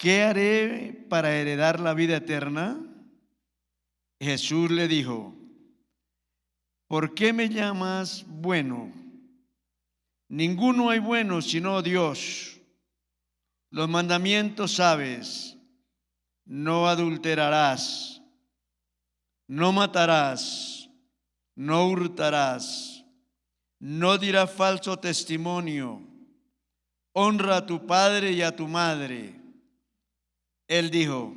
¿qué haré para heredar la vida eterna? Jesús le dijo: ¿por qué me llamas bueno? Ninguno hay bueno sino Dios. Los mandamientos sabes: no adulterarás, no matarás, no hurtarás, no dirás falso testimonio, honra a tu padre y a tu madre. Él dijo: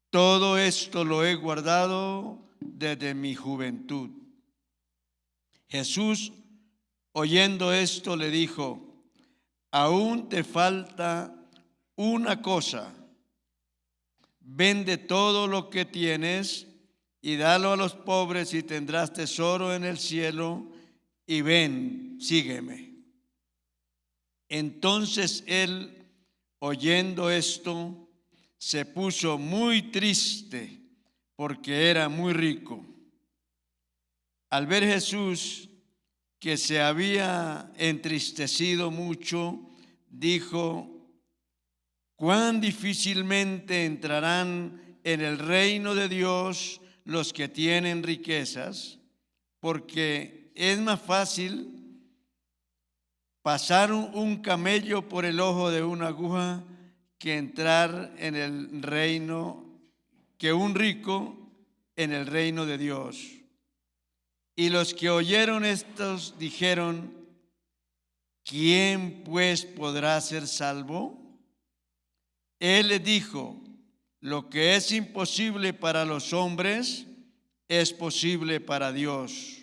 todo esto lo he guardado desde mi juventud. Jesús, oyendo esto, le dijo: aún te falta una cosa. Vende todo lo que tienes y dalo a los pobres y tendrás tesoro en el cielo, y ven, sígueme. Entonces él, oyendo esto, se puso muy triste porque era muy rico. Al ver Jesús que se había entristecido mucho, dijo: cuán difícilmente entrarán en el reino de Dios los que tienen riquezas, porque es más fácil pasar un camello por el ojo de una aguja que entrar en el reino, que un rico en el reino de Dios. Y los que oyeron estos dijeron: ¿quién pues podrá ser salvo? Él les dijo: lo que es imposible para los hombres es posible para Dios.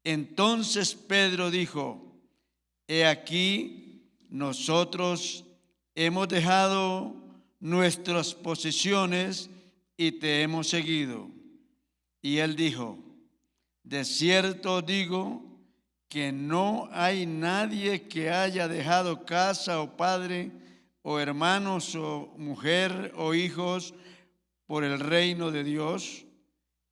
Entonces Pedro dijo: he aquí, nosotros hemos dejado nuestras posesiones y te hemos seguido. Y él dijo: de cierto digo que no hay nadie que haya dejado casa o padre o hermanos o mujer o hijos por el reino de Dios,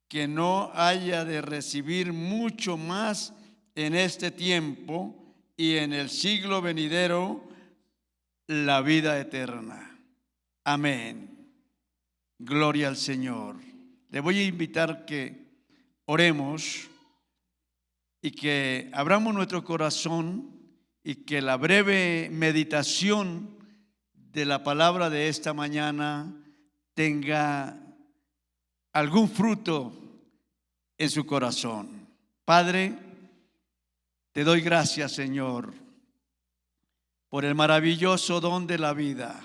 que no haya de recibir mucho más en este tiempo y en el siglo venidero la vida eterna. Amén. Gloria al Señor. Le voy a invitar que oremos y que abramos nuestro corazón y que la breve meditación de la palabra de esta mañana tenga algún fruto en su corazón. Padre, te doy gracias, Señor, por el maravilloso don de la vida.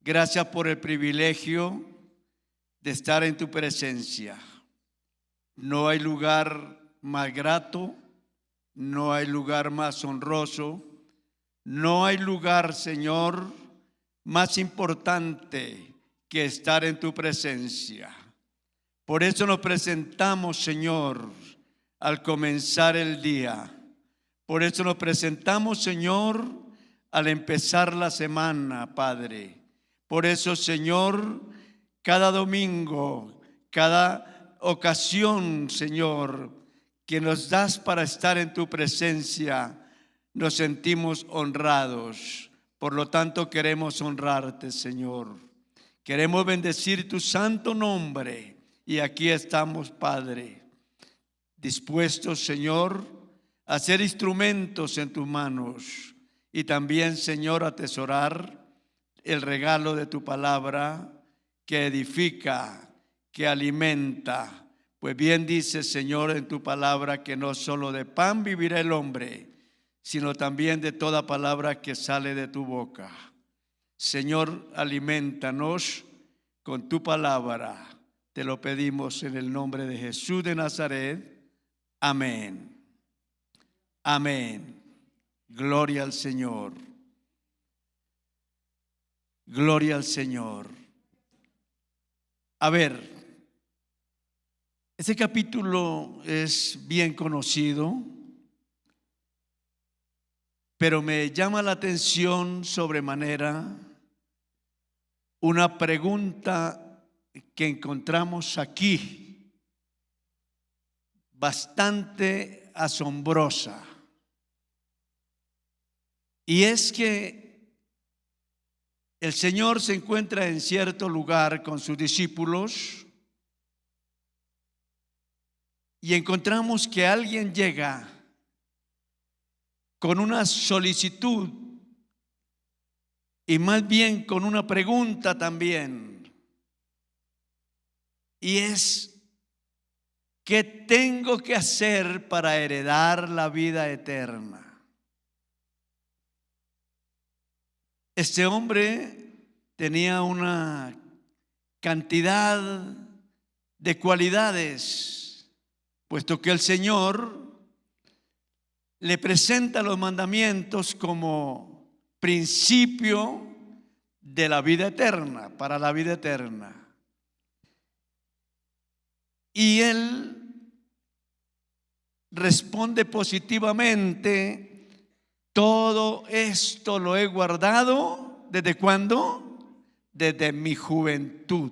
Gracias por el privilegio de estar en tu presencia. No hay lugar más grato, no hay lugar más honroso, no hay lugar, Señor, más importante que estar en tu presencia. Por eso nos presentamos, Señor, al comenzar el día. Por eso nos presentamos, Señor, al empezar la semana, Padre. Por eso, Señor, cada domingo, cada ocasión, Señor, que nos das para estar en tu presencia, nos sentimos honrados. Por lo tanto, queremos honrarte, Señor. Queremos bendecir tu santo nombre. Y aquí estamos, Padre, dispuestos, Señor, a ser instrumentos en tus manos. Y también, Señor, a atesorar el regalo de tu palabra que edifica, que alimenta. Pues bien dice, Señor, en tu palabra que no solo de pan vivirá el hombre, sino también de toda palabra que sale de tu boca. Señor, aliméntanos con tu palabra. Te lo pedimos en el nombre de Jesús de Nazaret. Amén. Amén. Gloria al Señor. Gloria al Señor. A ver, ese capítulo es bien conocido, pero me llama la atención sobremanera una pregunta que encontramos aquí, bastante asombrosa. Y es que El Señor se encuentra en cierto lugar con sus discípulos y encontramos que alguien llega con una solicitud y más bien con una pregunta también. Y es: ¿qué tengo que hacer para heredar la vida eterna? Este hombre tenía una cantidad de cualidades, puesto que el Señor le presenta los mandamientos como principio de la vida eterna, para la vida eterna. Y él responde positivamente: todo esto lo he guardado, ¿desde cuándo? Desde mi juventud.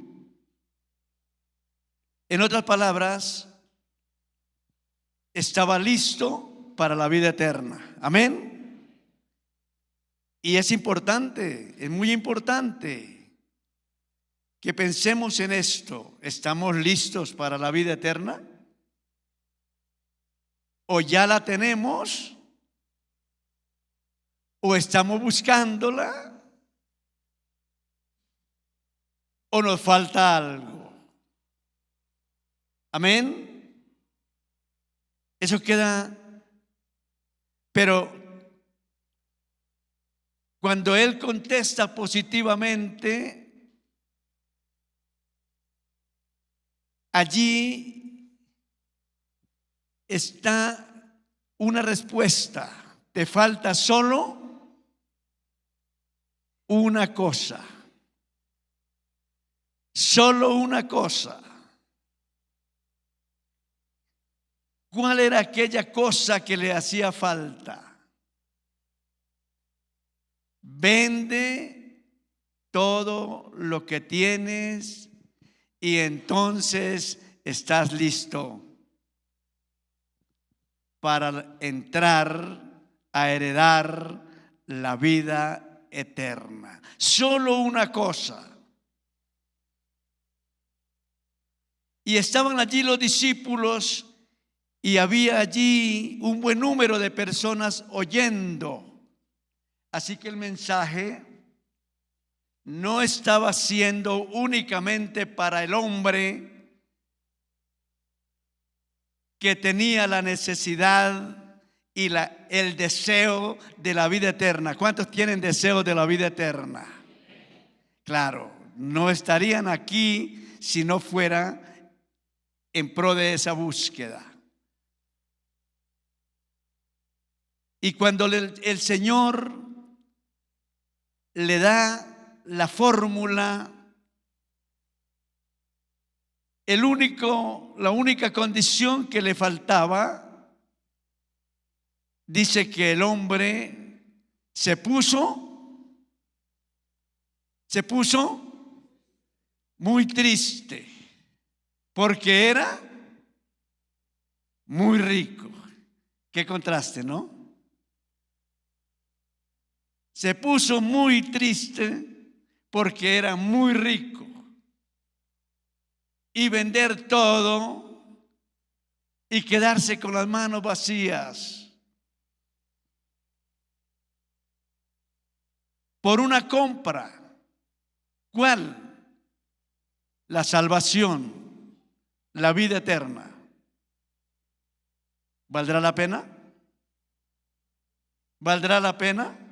En otras palabras, estaba listo para la vida eterna. Amén. Y es importante, es muy importante que pensemos en esto. ¿Estamos listos para la vida eterna? ¿O ya la tenemos? ¿O estamos buscándola? ¿O nos falta algo? Amén. Eso queda. Pero cuando él contesta positivamente, allí está una respuesta. Te falta solo una cosa. Solo una cosa. ¿Cuál era aquella cosa que le hacía falta? Vende todo lo que tienes y entonces estás listo para entrar a heredar la vida eterna. Solo una cosa. Y estaban allí los discípulos y había allí un buen número de personas oyendo. Así que el mensaje no estaba siendo únicamente para el hombre que tenía la necesidad y el deseo de la vida eterna. ¿Cuántos tienen deseo de la vida eterna? Claro, no estarían aquí si no fuera en pro de esa búsqueda. Y cuando el Señor le da la fórmula, la única condición que le faltaba, dice que el hombre se puso muy triste porque era muy rico. Qué contraste, ¿no? Se puso muy triste porque era muy rico y vender todo y quedarse con las manos vacías por una compra. ¿Cuál? La salvación, la vida eterna. ¿Valdrá la pena? ¿Valdrá la pena?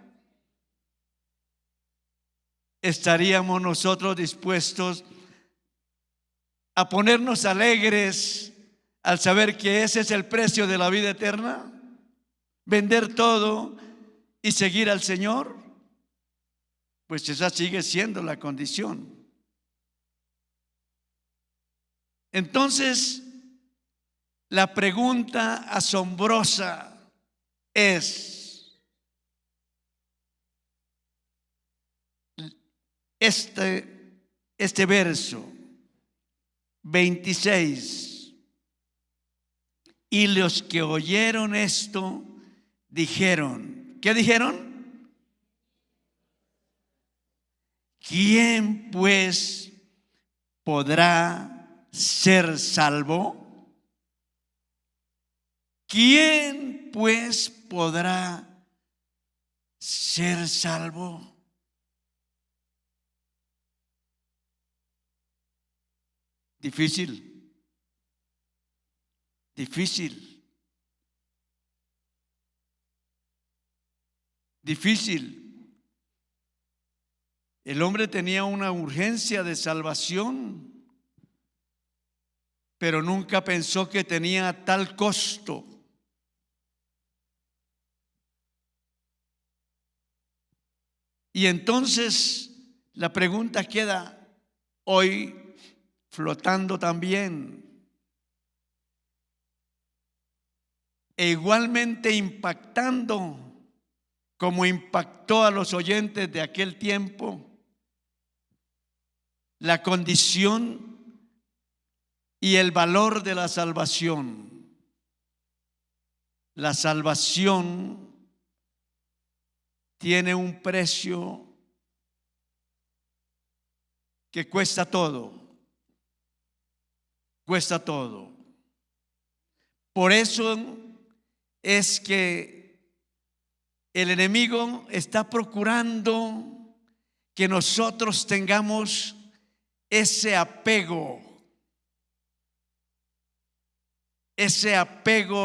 ¿Estaríamos nosotros dispuestos a ponernos alegres al saber que ese es el precio de la vida eterna? ¿Vender todo y seguir al Señor? Pues esa sigue siendo la condición. Entonces, la pregunta asombrosa es: este verso 26, y los que oyeron esto dijeron, ¿qué dijeron? ¿quién pues podrá ser salvo? ¿Quién pues podrá ser salvo? Difícil, difícil, difícil. El hombre tenía una urgencia de salvación, pero nunca pensó que tenía tal costo. Y entonces la pregunta queda hoy flotando también, e igualmente impactando como impactó a los oyentes de aquel tiempo, la condición y el valor de la salvación. La salvación tiene un precio que cuesta todo, cuesta todo. Por eso es que el enemigo está procurando que nosotros tengamos ese apego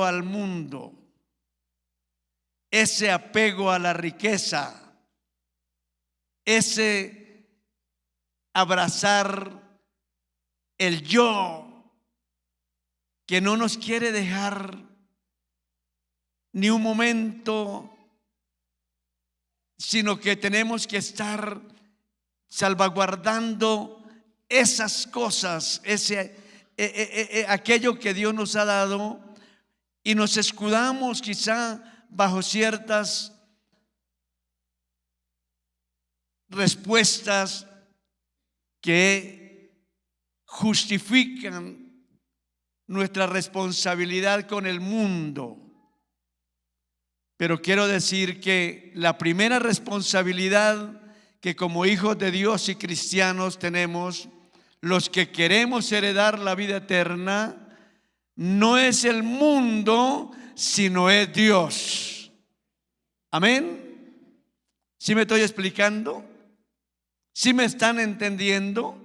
al mundo, ese apego a la riqueza, ese abrazar el yo que no nos quiere dejar ni un momento, sino que tenemos que estar salvaguardando esas cosas, aquello que Dios nos ha dado, y nos escudamos quizá bajo ciertas respuestas que justifican nuestra responsabilidad con el mundo. Pero quiero decir que la primera responsabilidad que como hijos de Dios y cristianos tenemos, los que queremos heredar la vida eterna, no es el mundo, sino es Dios. Amén. ¿Sí me estoy explicando? ¿Sí me están entendiendo?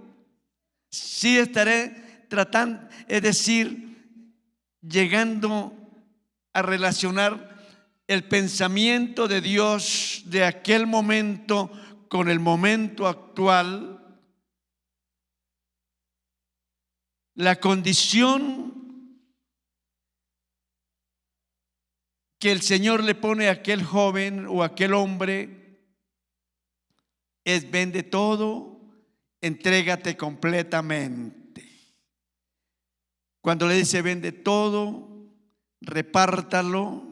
Sí estaré tratando, es decir, llegando a relacionar el pensamiento de Dios de aquel momento con el momento actual. La condición que el Señor le pone a aquel joven o a aquel hombre es: vende todo, entrégate completamente. Cuando le dice vende todo, repártalo,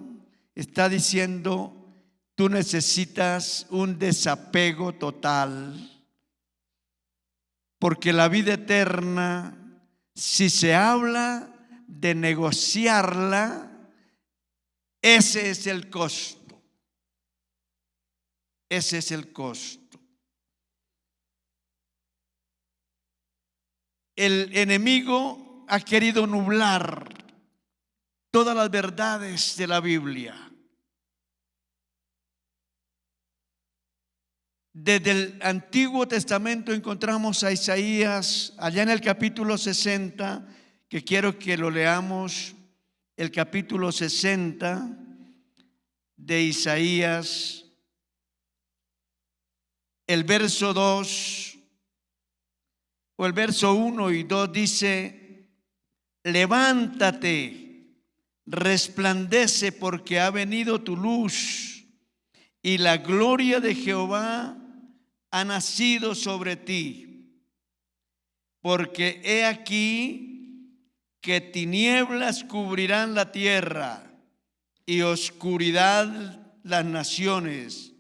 está diciendo: tú necesitas un desapego total, porque la vida eterna, si se habla de negociarla, ese es el costo. Ese es el costo. El enemigo ha querido nublar todas las verdades de la Biblia. Desde el Antiguo Testamento encontramos a Isaías, allá en el capítulo 60, que quiero que lo leamos, el capítulo 60 de Isaías, el verso 2 o el verso 1 y 2 dice: levántate, resplandece, porque ha venido tu luz y la gloria de Jehová ha nacido sobre ti. Porque he aquí que tinieblas cubrirán la tierra y oscuridad las naciones,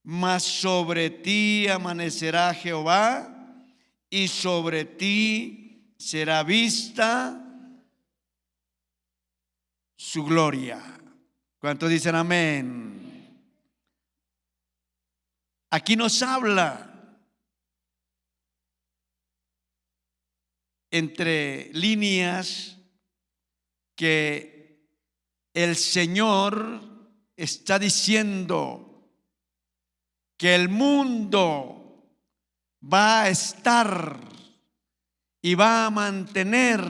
mas sobre ti amanecerá Jehová y sobre ti será vista su gloria. ¿Cuántos dicen amén? Aquí nos habla entre líneas que el Señor está diciendo que el mundo va a estar y va a mantener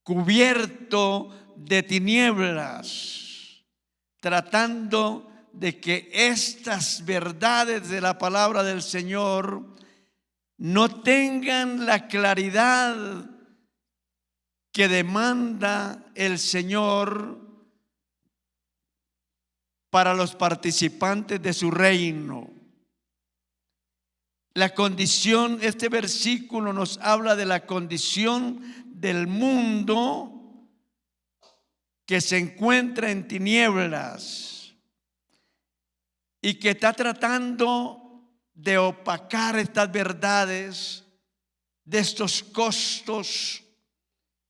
cubierto de tinieblas, tratando de que estas verdades de la palabra del Señor no tengan la claridad que demanda el Señor para los participantes de su reino. La condición, este versículo nos habla de la condición del mundo que se encuentra en tinieblas y que está tratando de opacar estas verdades, de estos costos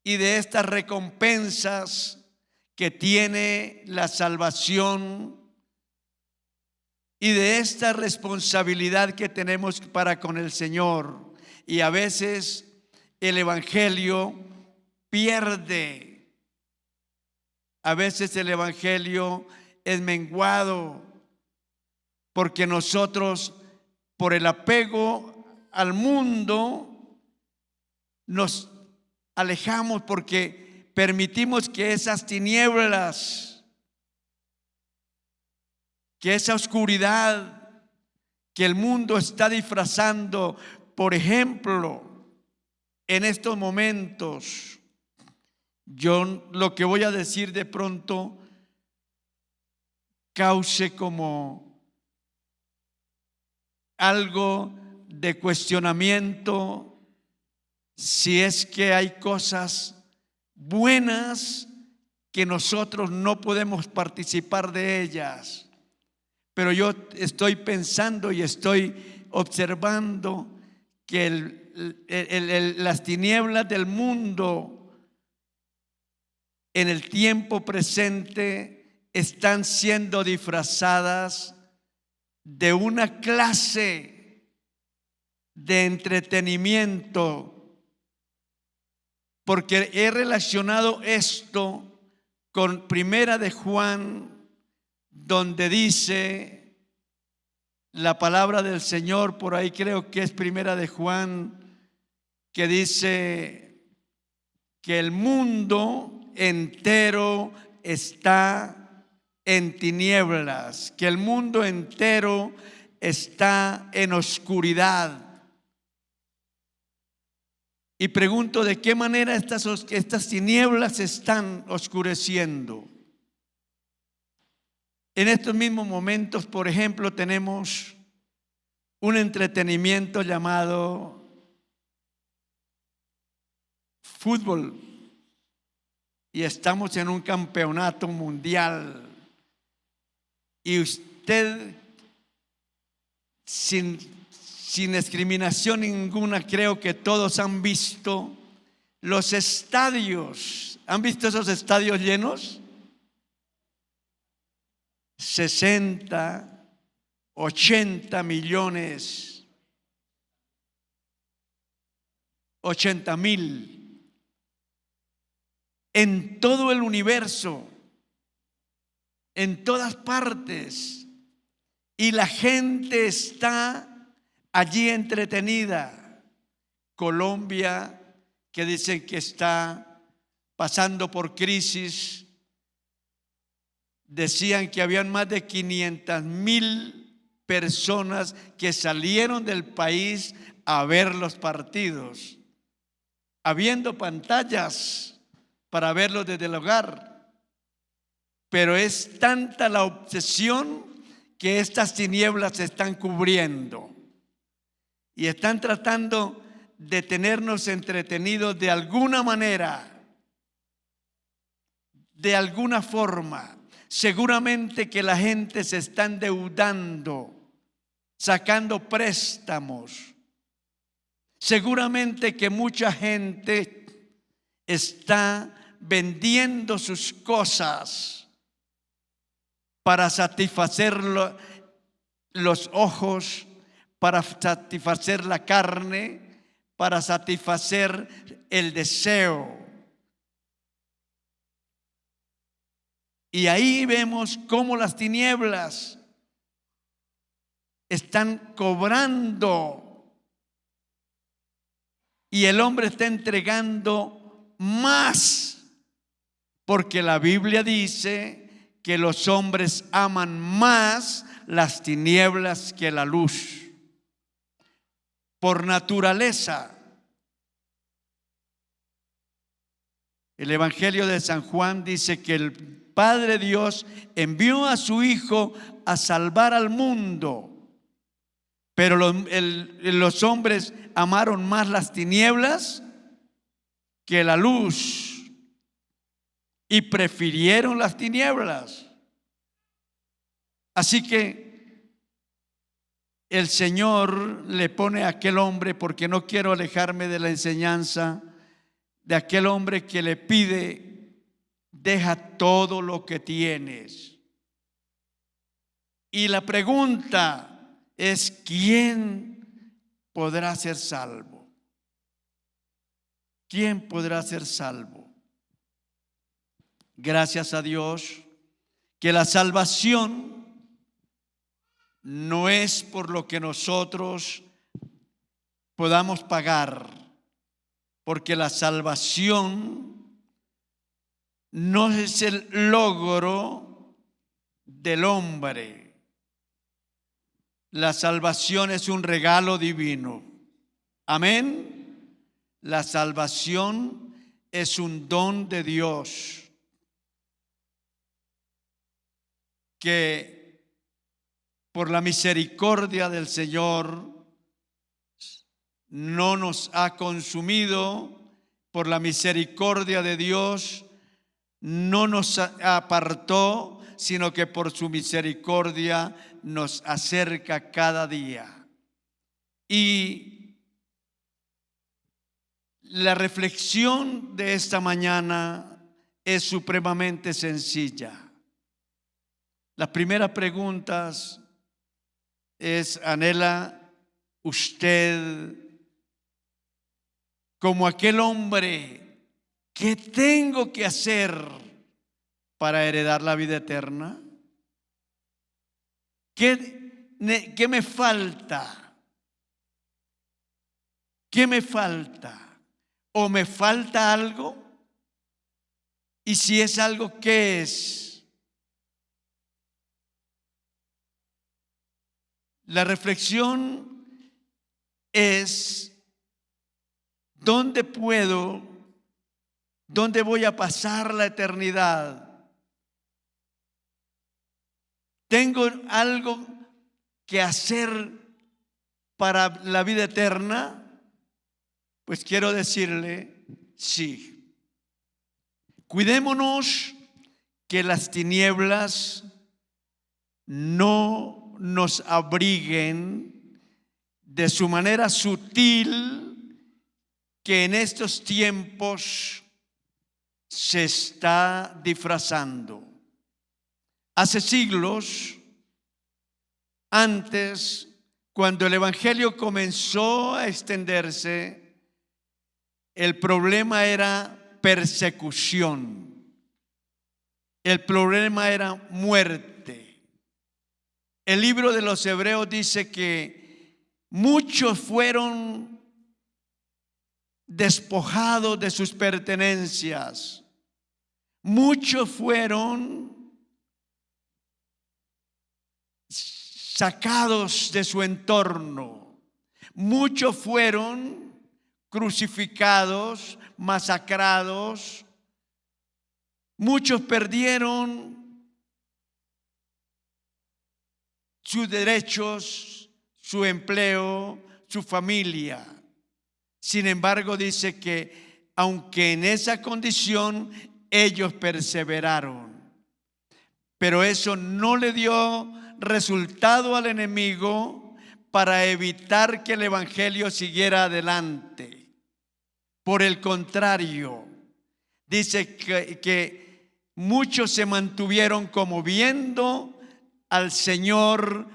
y de estas recompensas que tiene la salvación y de esta responsabilidad que tenemos para con el Señor. Y a veces el evangelio pierde, a veces el evangelio es menguado, porque nosotros, por el apego al mundo, nos alejamos, porque permitimos que esas tinieblas, que esa oscuridad que el mundo está disfrazando, por ejemplo, en estos momentos, yo lo que voy a decir de pronto cause como algo de cuestionamiento, si es que hay cosas buenas que nosotros no podemos participar de ellas. Pero yo estoy pensando y estoy observando que las tinieblas del mundo en el tiempo presente están siendo disfrazadas de una clase de entretenimiento, porque he relacionado esto con Primera de Juan, donde dice la palabra del Señor, por ahí creo que es Primera de Juan, que dice que el mundo entero está en tinieblas, que el mundo entero está en oscuridad. Y pregunto, ¿de qué manera estas tinieblas se están oscureciendo? En estos mismos momentos, por ejemplo, tenemos un entretenimiento llamado fútbol y estamos en un campeonato mundial, y usted sin discriminación ninguna, creo que todos han visto los estadios. ¿Han visto esos estadios llenos? 60, 80 millones, 80,000 en todo el universo, en todas partes, y la gente está allí entretenida. Colombia, que dicen que está pasando por crisis, decían que habían más de 500,000 personas que salieron del país a ver los partidos, habiendo pantallas para verlos desde el hogar. Pero es tanta la obsesión que estas tinieblas se están cubriendo y están tratando de tenernos entretenidos de alguna manera, de alguna forma. Seguramente que la gente se está endeudando, sacando préstamos. Seguramente que mucha gente está vendiendo sus cosas para satisfacer los ojos, para satisfacer la carne, para satisfacer el deseo. Y ahí vemos cómo las tinieblas están cobrando y el hombre está entregando más, porque la Biblia dice que los hombres aman más las tinieblas que la luz. Por naturaleza. El Evangelio de San Juan dice que el Padre Dios envió a su Hijo a salvar al mundo, pero los hombres amaron más las tinieblas que la luz y prefirieron las tinieblas. Así que el Señor le pone a aquel hombre, porque no quiero alejarme de la enseñanza de aquel hombre que le pide: deja todo lo que tienes. Y la pregunta es: ¿quién podrá ser salvo? ¿Quién podrá ser salvo? Gracias a Dios que la salvación no es por lo que nosotros podamos pagar, porque la salvación no es el logro del hombre. La salvación es un regalo divino. Amén. La salvación es un don de Dios que por la misericordia del Señor no nos ha consumido. Por la misericordia de Dios no nos apartó, sino que por su misericordia nos acerca cada día. Y la reflexión de esta mañana es supremamente sencilla. Las primeras preguntas es: ¿anhela usted, como aquel hombre, qué tengo que hacer para heredar la vida eterna? ¿Qué me falta? ¿Qué me falta? ¿O me falta algo? Y si es algo, ¿qué es? La reflexión es: ¿dónde voy a pasar la eternidad? ¿Tengo algo que hacer para la vida eterna? Pues quiero decirle: sí. Cuidémonos que las tinieblas no nos abriguen de su manera sutil, que en estos tiempos se está disfrazando. Hace siglos, antes, cuando el Evangelio comenzó a extenderse, el problema era persecución. El problema era muerte. El libro de los Hebreos dice que muchos fueron despojados de sus pertenencias. Muchos fueron sacados de su entorno. Muchos fueron crucificados, masacrados. Muchos perdieron sus derechos, su empleo, su familia. Sin embargo, dice que aunque en esa condición ellos perseveraron, pero eso no le dio resultado al enemigo para evitar que el Evangelio siguiera adelante. Por el contrario, dice que muchos se mantuvieron como viendo al Señor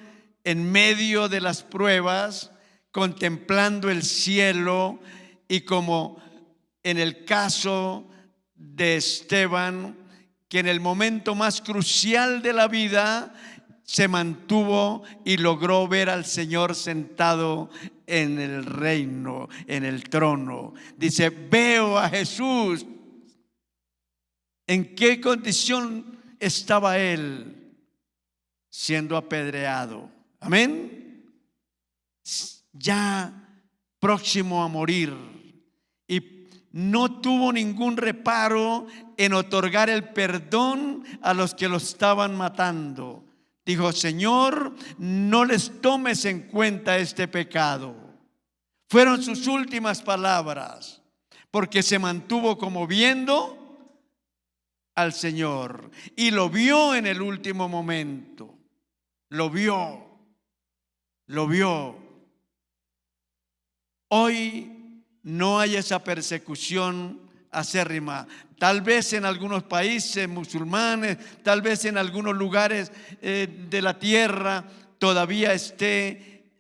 en medio de las pruebas, contemplando el cielo, y como en el caso de Esteban, que en el momento más crucial de la vida se mantuvo y logró ver al Señor sentado en el reino, en el trono. Dice, veo a Jesús. ¿En qué condición estaba él? Siendo apedreado. Amén. Ya próximo a morir. Y no tuvo ningún reparo en otorgar el perdón a los que lo estaban matando. Dijo, Señor, no les tomes en cuenta este pecado. Fueron sus últimas palabras, porque se mantuvo como viendo al Señor, y lo vio en el último momento. Lo vio. Hoy no hay esa persecución acérrima. Tal vez en algunos países musulmanes, tal vez en algunos lugares de la tierra todavía esté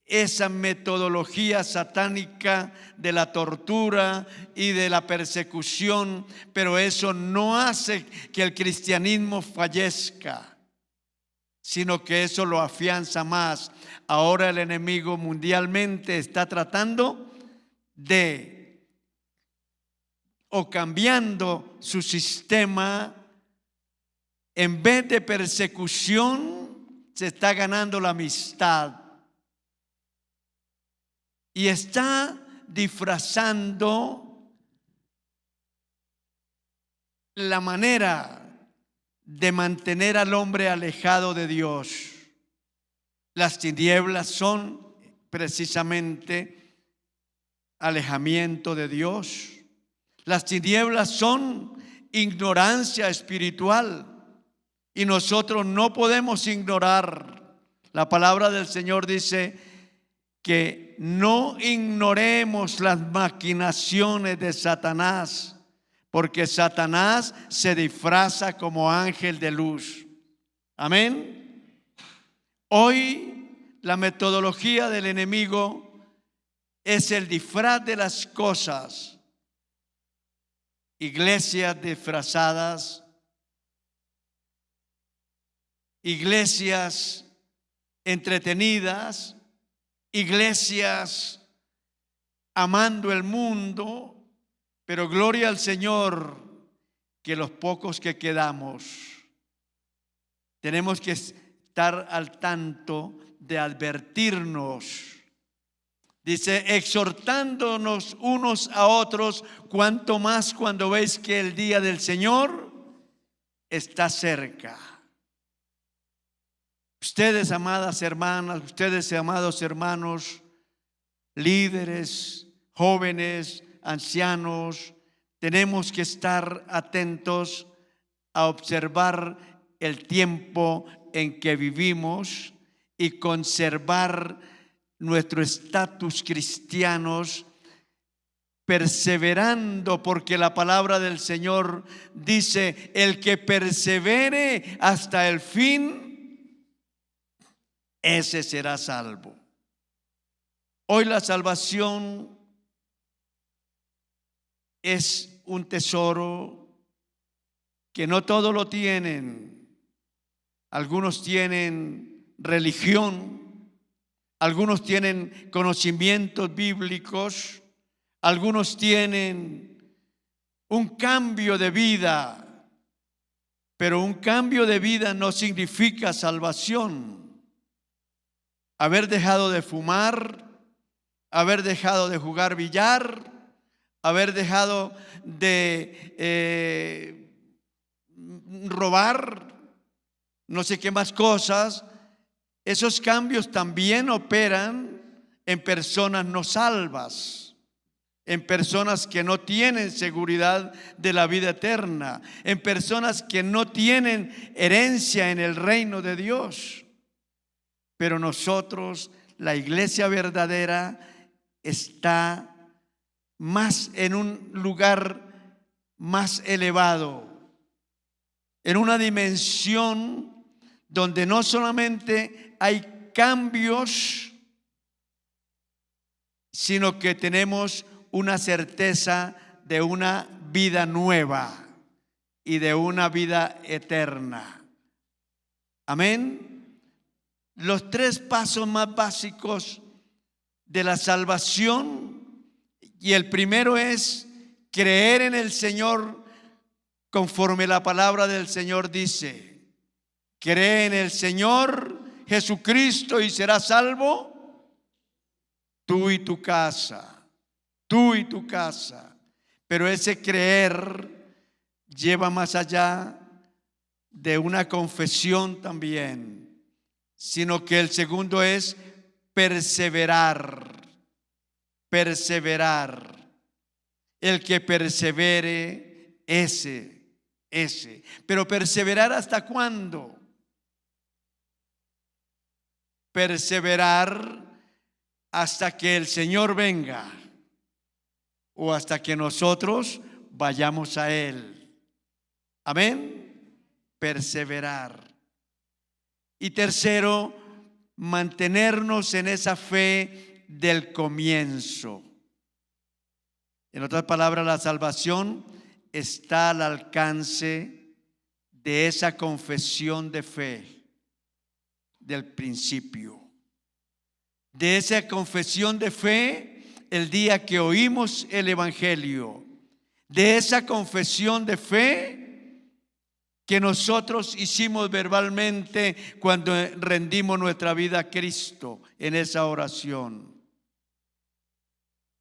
esa metodología satánica de la tortura y de la persecución, pero eso no hace que el cristianismo fallezca, sino que eso lo afianza más. Ahora el enemigo mundialmente está tratando de, o cambiando su sistema, en vez de persecución, se está ganando la amistad. Y está disfrazando la manera de mantener al hombre alejado de Dios. Las tinieblas son precisamente alejamiento de Dios. Las tinieblas son ignorancia espiritual, y nosotros no podemos ignorar. La palabra del Señor dice que no ignoremos las maquinaciones de Satanás, porque Satanás se disfraza como ángel de luz. Amén. Hoy la metodología del enemigo es el disfraz de las cosas. Iglesias disfrazadas, iglesias entretenidas, iglesias amando el mundo, pero gloria al Señor que los pocos que quedamos tenemos que estar al tanto de advertirnos. Dice, exhortándonos unos a otros, cuanto más cuando veis que el día del Señor está cerca. Ustedes, amadas hermanas, ustedes, amados hermanos, líderes, jóvenes, ancianos, tenemos que estar atentos a observar el tiempo en que vivimos y conservar nuestro estatus cristianos, perseverando, porque la palabra del Señor dice, el que persevere hasta el fin, ese será salvo. Hoy la salvación es un tesoro que no todos lo tienen. Algunos tienen religión, algunos tienen conocimientos bíblicos, algunos tienen un cambio de vida, pero un cambio de vida no significa salvación. Haber dejado de fumar, haber dejado de jugar billar, haber dejado de robar, no sé qué más cosas, esos cambios también operan en personas no salvas, en personas que no tienen seguridad de la vida eterna, en personas que no tienen herencia en el reino de Dios. Pero nosotros, la iglesia verdadera, está más en un lugar más elevado, en una dimensión donde no solamente hay cambios sino que tenemos una certeza de una vida nueva y de una vida eterna. Amén. Los 3 pasos más básicos de la salvación, y el primero es creer en el Señor conforme la palabra del Señor dice. Cree en el Señor Jesucristo y serás salvo tú y tu casa, tú y tu casa. Pero ese creer lleva más allá de una confesión también, sino que el segundo es perseverar, perseverar. El que persevere, ese. Pero perseverar, ¿hasta cuándo? Perseverar hasta que el Señor venga o hasta que nosotros vayamos a Él. Amén. Perseverar. Y tercero, mantenernos en esa fe del comienzo. En otras palabras, la salvación está al alcance de esa confesión de fe del principio, de esa confesión de fe el día que oímos el Evangelio, de esa confesión de fe que nosotros hicimos verbalmente cuando rendimos nuestra vida a Cristo en esa oración.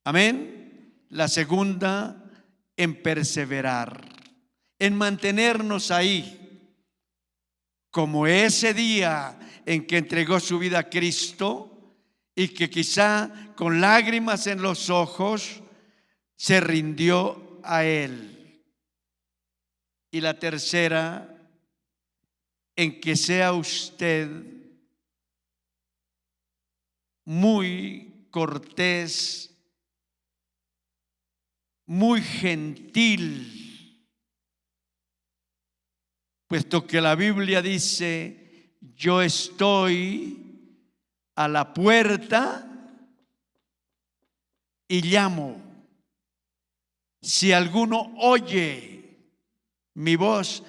Amén. La segunda, en perseverar, en mantenernos ahí, como ese día en que entregó su vida a Cristo y que quizá con lágrimas en los ojos se rindió a Él. Y la tercera, en que sea usted muy cortés, muy gentil, puesto que la Biblia dice: yo estoy a la puerta y llamo. Si alguno oye mi voz,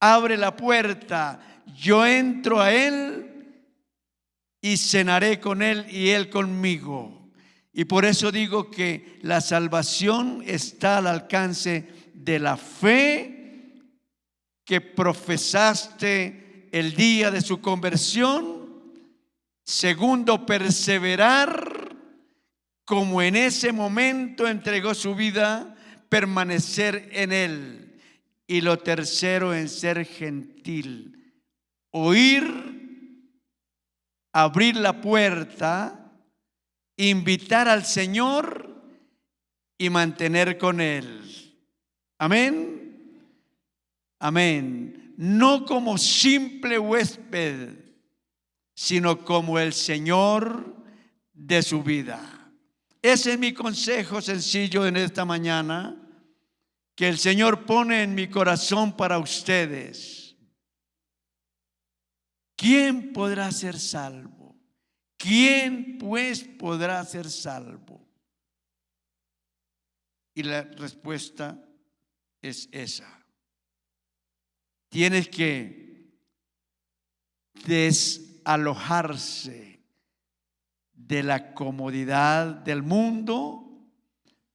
abre la puerta, yo entro a él y cenaré con él y él conmigo. Y por eso digo que la salvación está al alcance de la fe que profesaste el día de su conversión. Segundo, perseverar, como en ese momento entregó su vida, permanecer en él. Y lo tercero, en ser gentil, oír, abrir la puerta, invitar al Señor y mantener con Él. Amén. Amén. No como simple huésped, sino como el Señor de su vida. Ese es mi consejo sencillo en esta mañana, que el Señor pone en mi corazón para ustedes. ¿Quién podrá ser salvo? ¿Quién pues podrá ser salvo? Y la respuesta es esa. Tienes que desalojarse de la comodidad del mundo,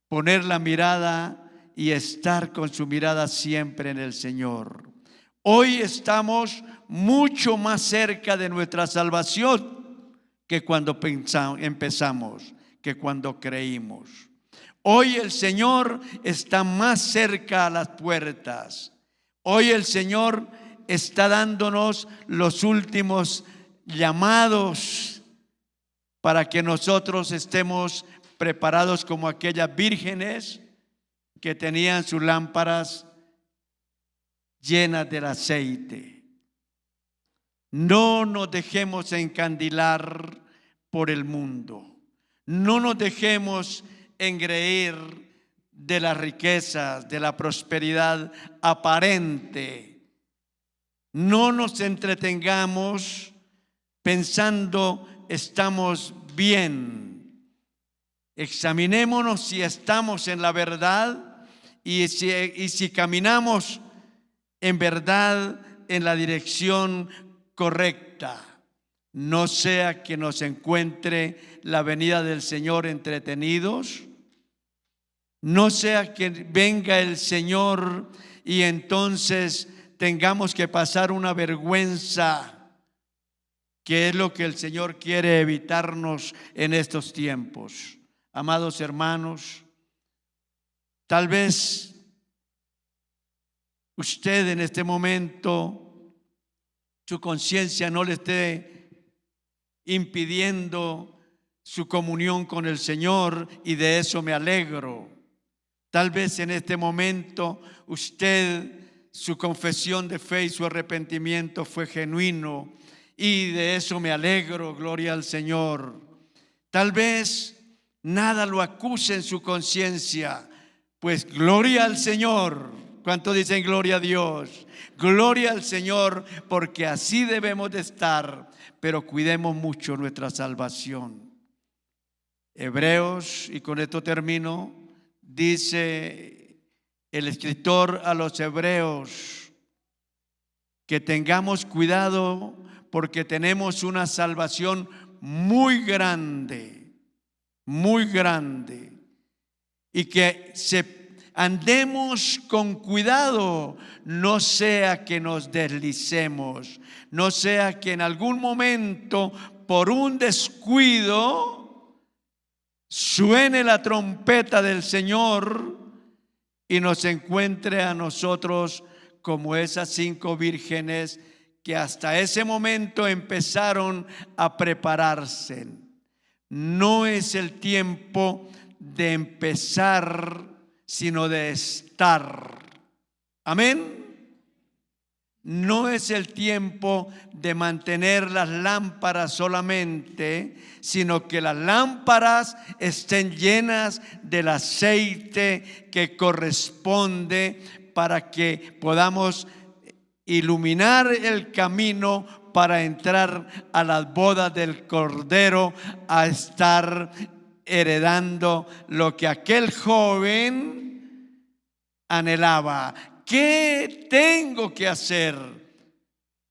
poner la mirada y estar con su mirada siempre en el Señor. Hoy estamos mucho más cerca de nuestra salvación que cuando empezamos, que cuando creímos. Hoy el Señor está más cerca a las puertas. Hoy el Señor está dándonos los últimos llamados para que nosotros estemos preparados como aquellas vírgenes que tenían sus lámparas llenas del aceite. No nos dejemos encandilar por el mundo. No nos dejemos engreír de las riquezas, de la prosperidad aparente. No nos entretengamos pensando estamos bien. Examinémonos si estamos en la verdad y si caminamos en verdad en la dirección correcta. No sea que nos encuentre la venida del Señor entretenidos. No sea que venga el Señor y entonces tengamos que pasar una vergüenza, que es lo que el Señor quiere evitarnos en estos tiempos. Amados hermanos, tal vez usted en este momento, su conciencia no le esté impidiendo su comunión con el Señor, y de eso me alegro. Tal vez en este momento usted, su confesión de fe y su arrepentimiento fue genuino, y de eso me alegro, gloria al Señor. Tal vez nada lo acuse en su conciencia, pues gloria al Señor. ¿Cuántos dicen gloria a Dios? Gloria al Señor, porque así debemos de estar, pero cuidemos mucho nuestra salvación. Hebreos, y con esto termino, dice el escritor a los hebreos que tengamos cuidado porque tenemos una salvación muy grande, y que andemos con cuidado, no sea que nos deslicemos, no sea que en algún momento por un descuido suene la trompeta del Señor y nos encuentre a nosotros como esas 5 vírgenes que hasta ese momento empezaron a prepararse. No es el tiempo de empezar, sino de estar. Amén. No es el tiempo de mantener las lámparas solamente, sino que las lámparas estén llenas del aceite que corresponde para que podamos iluminar el camino para entrar a las bodas del Cordero, a estar heredando lo que aquel joven anhelaba. ¿Qué tengo que hacer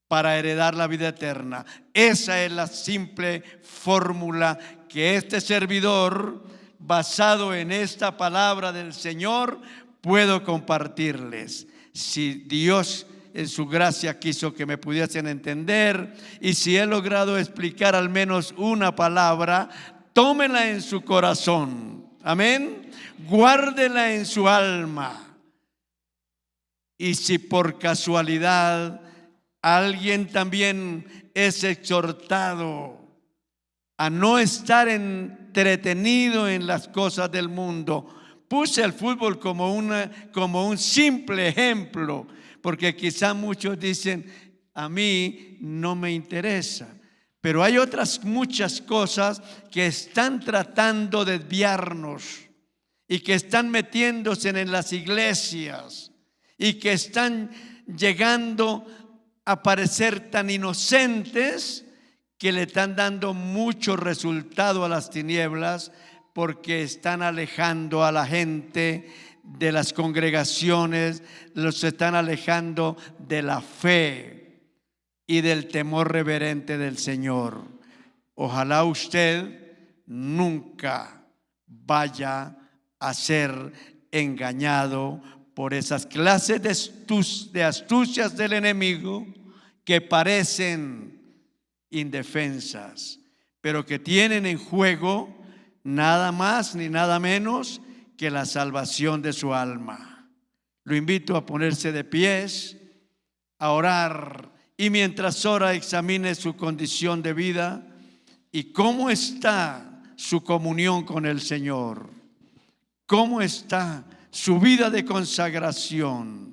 para heredar la vida eterna? Esa es la simple fórmula que este servidor, basado en esta palabra del Señor, puedo compartirles. Si Dios en su gracia quiso que me pudiesen entender, y si he logrado explicar al menos una palabra, tómela en su corazón. Amén. Guárdela en su alma. Y si por casualidad alguien también es exhortado a no estar entretenido en las cosas del mundo, puse el fútbol como un simple ejemplo, porque quizá muchos dicen, a mí no me interesa. Pero hay otras muchas cosas que están tratando de desviarnos y que están metiéndose en las iglesias y que están llegando a parecer tan inocentes que le están dando mucho resultado a las tinieblas, porque están alejando a la gente de las congregaciones, los están alejando de la fe y del temor reverente del Señor. Ojalá usted nunca vaya a ser engañado por esas clases de astucias del enemigo que parecen indefensas, pero que tienen en juego nada más ni nada menos que la salvación de su alma. Lo invito a ponerse de pies, a orar, y mientras ora examine su condición de vida y cómo está su comunión con el Señor, cómo está su vida de consagración.